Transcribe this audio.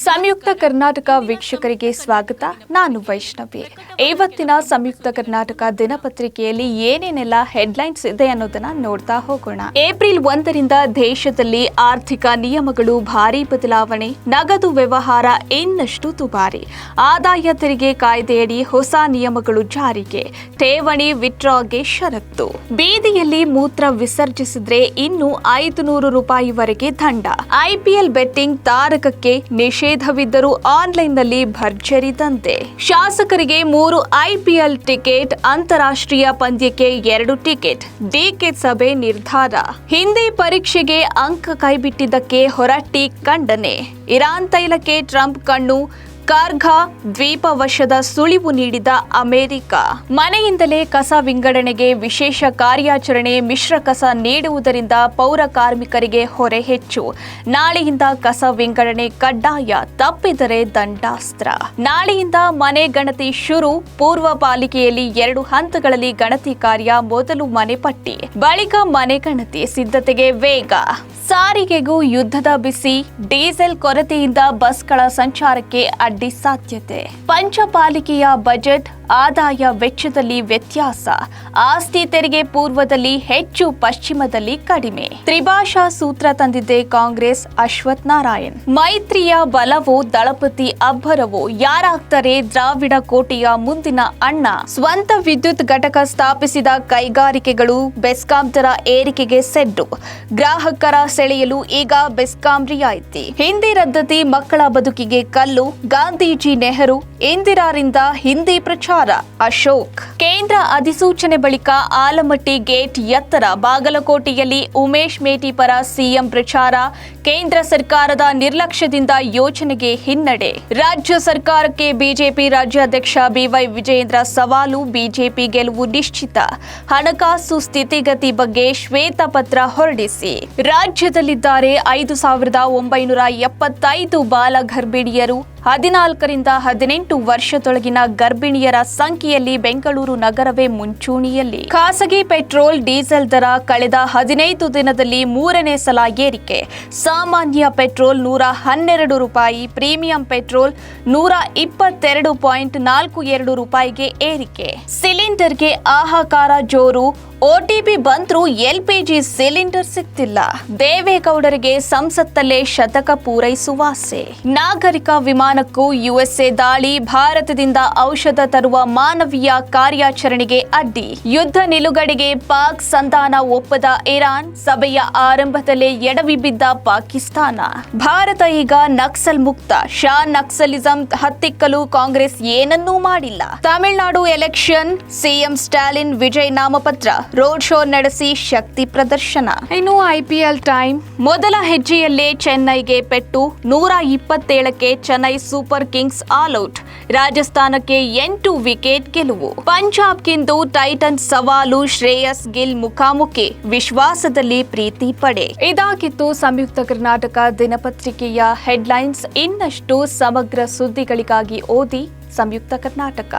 ಸಂಯುಕ್ತ ಕರ್ನಾಟಕ ವೀಕ್ಷಕರಿಗೆ ಸ್ವಾಗತ. ನಾನು ವೈಷ್ಣವಿ. ಇವತ್ತಿನ ಸಂಯುಕ್ತ ಕರ್ನಾಟಕ ದಿನಪತ್ರಿಕೆಯಲ್ಲಿ ಏನೇನೆಲ್ಲ ಹೆಡ್ಲೈನ್ಸ್ ಇದೆ ಅನ್ನೋದನ್ನ ನೋಡ್ತಾ ಹೋಗೋಣ. ಏಪ್ರಿಲ್ 1ರಿಂದ ದೇಶದಲ್ಲಿ ಆರ್ಥಿಕ ನಿಯಮಗಳು ಭಾರಿ ಬದಲಾವಣೆ, ನಗದು ವ್ಯವಹಾರ ಇನ್ನಷ್ಟು ದುಬಾರಿ, ಆದಾಯ ತೆರಿಗೆ ಕಾಯ್ದೆಯಡಿ ಹೊಸ ನಿಯಮಗಳು ಜಾರಿಗೆ, ಠೇವಣಿ ವಿತ್ಡ್ರಾಗೆ ಷರತ್ತು, ಬೀದಿಯಲ್ಲಿ ಮೂತ್ರ ವಿಸರ್ಜಿಸಿದ್ರೆ ಇನ್ನು 500 ರೂಪಾಯಿವರೆಗೆ ದಂಡ, ಐಪಿಎಲ್ ಬೆಟ್ಟಿಂಗ್ ತಾರಕಕ್ಕೆ ನಿಷೇಧವಿದ್ದರೂ ಆನ್ಲೈನ್ನಲ್ಲಿ ಭರ್ಜರಿ ದಂಧೆ, ಶಾಸಕರಿಗೆ 3 ಐಪಿಎಲ್ ಟಿಕೆಟ್, ಅಂತಾರಾಷ್ಟ್ರೀಯ ಪಂದ್ಯಕ್ಕೆ 2 ಟಿಕೆಟ್, ಡಿಕೆ ಸಭೆ ನಿರ್ಧಾರ, ಹಿಂದಿ ಪರೀಕ್ಷೆಗೆ ಅಂಕ ಕೈಬಿಟ್ಟಿದ್ದಕ್ಕೆ ಹೊರಟ್ಟಿ ಖಂಡನೆ, ಇರಾನ್ ತೈಲಕ್ಕೆ ಟ್ರಂಪ್ ಕಣ್ಣು, ಕಾರ್ಘಾ ದ್ವೀಪ ವಶದ ಸುಳಿವು ನೀಡಿದ ಅಮೆರಿಕ, ಮನೆಯಿಂದಲೇ ಕಸ ವಿಂಗಡಣೆಗೆ ವಿಶೇಷ ಕಾರ್ಯಾಚರಣೆ, ಮಿಶ್ರ ಕಸ ನೀಡುವುದರಿಂದ ಪೌರ ಕಾರ್ಮಿಕರಿಗೆ ಹೊರೆ ಹೆಚ್ಚು, ನಾಳೆಯಿಂದ ಕಸ ವಿಂಗಡಣೆ ಕಡ್ಡಾಯ, ತಪ್ಪಿದರೆ ದಂಡಾಸ್ತ್ರ, ನಾಳೆಯಿಂದ ಮನೆ ಗಣತಿ ಶುರು, ಪೂರ್ವ ಪಾಲಿಕೆಯಲ್ಲಿ 2 ಹಂತಗಳಲ್ಲಿ ಗಣತಿ ಕಾರ್ಯ, ಮೊದಲು ಮನೆ ಪಟ್ಟಿ, ಬಳಿಕ ಮನೆ ಗಣತಿ, ಸಿದ್ಧತೆಗೆ ವೇಗ, ಸಾರಿಗೆಗೂ ಯುದ್ಧದ ಬಿಸಿ, ಡೀಸೆಲ್ ಕೊರತೆಯಿಂದ ಬಸ್ಗಳ ಸಂಚಾರಕ್ಕೆ ಅಡ್ಡಿ ಸಾಧ್ಯತೆ, ಪಂಚಪಾಲಿಕೆಯ ಬಜೆಟ್ ಆದಾಯ ವೆಚ್ಚದಲ್ಲಿ ವ್ಯತ್ಯಾಸ, ಆಸ್ತಿ ತೆರಿಗೆ ಪೂರ್ವದಲ್ಲಿ ಹೆಚ್ಚು, ಪಶ್ಚಿಮದಲ್ಲಿ ಕಡಿಮೆ, ತ್ರಿಭಾಷಾ ಸೂತ್ರ ತಂದಿದ್ದೆ ಕಾಂಗ್ರೆಸ್, ಅಶ್ವಥ್ ನಾರಾಯಣ್, ಮೈತ್ರಿಯ ಬಲವೋ ದಳಪತಿ ಅಬ್ಬರವೋ, ಯಾರಾಗ್ತಾರೆ ದ್ರಾವಿಡ ಕೋಟೆಯ ಮುಂದಿನ ಅಣ್ಣ, ಸ್ವಂತ ವಿದ್ಯುತ್ ಘಟಕ ಸ್ಥಾಪಿಸಿದ ಕೈಗಾರಿಕೆಗಳು, ಬೆಸ್ಕಾಂ ದರ ಏರಿಕೆಗೆ ಸೆಡ್ಡು, ಗ್ರಾಹಕರ ಸೆಳೆಯಲು ಈಗ ಬೆಸ್ಕಾಂ ರಿಯಾಯಿತಿ, ಹಿಂದಿ ರದ್ದತಿ ಮಕ್ಕಳ ಬದುಕಿಗೆ ಕಲ್ಲು, ಗಾಂಧೀಜಿ ನೆಹರು ಇಂದಿರಾರಿಂದ ಹಿಂದಿ ಪ್ರಚಾರ, ಅಶೋಕ್, ಕೇಂದ್ರ ಅಧಿಸೂಚನೆ ಬಳಿಕ ಆಲಮಟ್ಟಿ ಗೇಟ್ ಎತ್ತರ, ಬಾಗಲಕೋಟೆಯಲ್ಲಿ ಉಮೇಶ್ ಮೇಟಿ ಪರ ಸಿಎಂ ಪ್ರಚಾರ, ಕೇಂದ್ರ ಸರ್ಕಾರದ ನಿರ್ಲಕ್ಷ್ಯದಿಂದ ಯೋಜನೆಗೆ ಹಿನ್ನಡೆ, ರಾಜ್ಯ ಸರ್ಕಾರಕ್ಕೆ ಬಿಜೆಪಿ ರಾಜ್ಯಾಧ್ಯಕ್ಷ ಬಿವೈ ವಿಜಯೇಂದ್ರ ಸವಾಲು, ಬಿಜೆಪಿ ಗೆಲುವು ನಿಶ್ಚಿತ, ಹಣಕಾಸು ಸ್ಥಿತಿಗತಿ ಬಗ್ಗೆ ಶ್ವೇತಪತ್ರ ಹೊರಡಿಸಿ, ರಾಜ್ಯದಲ್ಲಿದ್ದಾರೆ 5,975 ಬಾಲ ಗರ್ಭಿಣಿಯರು, 14ರಿಂದ 18 ವರ್ಷದೊಳಗಿನ ಗರ್ಭಿಣಿಯರ ಸಂಖ್ಯೆಯಲ್ಲಿ ಬೆಂಗಳೂರು ನಗರವೇ ಮುಂಚೂಣಿಯಲ್ಲಿ, ಖಾಸಗಿ ಪೆಟ್ರೋಲ್ ಡೀಸೆಲ್ ದರ ಕಳೆದ 15 ದಿನದಲ್ಲಿ 3ನೇ ಸಲ ಏರಿಕೆ, ಸಾಮಾನ್ಯ ಪೆಟ್ರೋಲ್ 112 ರೂಪಾಯಿ, ಪ್ರೀಮಿಯಂ ಪೆಟ್ರೋಲ್ 122.42 ರೂಪಾಯಿಗೆ ಏರಿಕೆ, ಸಿಲಿಂಡರ್ಗೆ ಹಾಹಾಕಾರ ಜೋರು, OTP ಬಂದ್ರೂ LPG ಸಿಲಿಂಡರ್ ಸಿಗ್ತಿಲ್ಲ, ದೇವೇಗೌಡರಿಗೆ ಸಂಸತ್ತಲ್ಲೇ ಶತಕ ಪೂರೈಸುವ ಆಸೆ, ನಾಗರಿಕ ವಿಮಾನಕ್ಕೂ USA ದಾಳಿ, ಭಾರತದಿಂದ ಔಷಧ ತರುವ ಮಾನವೀಯ ಕಾರ್ಯಾಚರಣೆಗೆ ಅಡ್ಡಿ, ಯುದ್ಧ ನಿಲುಗಡೆಗೆ ಪಾಕ್ ಸಂಧಾನ ಒಪ್ಪದ ಇರಾನ್, ಸಭೆಯ ಆರಂಭದಲ್ಲೇ ಎಡವಿ ಬಿದ್ದ ಪಾಕಿಸ್ತಾನ, ಭಾರತ ಈಗ ನಕ್ಸಲ್ ಮುಕ್ತ, ಶಾ ನಕ್ಸಲಿಸಂ ಹತ್ತಿಕ್ಕಲು ಕಾಂಗ್ರೆಸ್ ಏನನ್ನೂ ಮಾಡಿಲ್ಲ, ತಮಿಳುನಾಡು ಎಲೆಕ್ಷನ್, ಸಿಎಂ ಸ್ಟಾಲಿನ್ ವಿಜಯ್ ನಾಮಪತ್ರ, ರೋಡ್ ಶೋ ನಡೆಸಿ ಶಕ್ತಿ ಪ್ರದರ್ಶನ. ಇನ್ನು ಐಪಿಎಲ್ ಟೈಮ್, ಮೊದಲ ಹೆಜ್ಜೆಯಲ್ಲೇ ಚೆನ್ನೈಗೆ ಪೆಟ್ಟು, 127ಕ್ಕೆ ಚೆನ್ನೈ ಸೂಪರ್ ಕಿಂಗ್ಸ್ ಆಲ್ಔಟ್, ರಾಜಸ್ಥಾನಕ್ಕೆ 8 ವಿಕೆಟ್ ಗೆಲುವು, ಪಂಜಾಬ್ಗಿಂದು ಟೈಟನ್ ಸವಾಲು, ಶ್ರೇಯಸ್ ಗಿಲ್ ಮುಖಾಮುಖಿ, ವಿಶ್ವಾಸದಲ್ಲಿ ಪ್ರೀತಿ ಪಡೆ. ಇದಾಗಿತ್ತು ಸಂಯುಕ್ತ ಕರ್ನಾಟಕ ದಿನಪತ್ರಿಕೆಯ ಹೆಡ್ಲೈನ್ಸ್. ಇನ್ನಷ್ಟು ಸಮಗ್ರ ಸುದ್ದಿಗಳಿಗಾಗಿ ಓದಿ ಸಂಯುಕ್ತ ಕರ್ನಾಟಕ.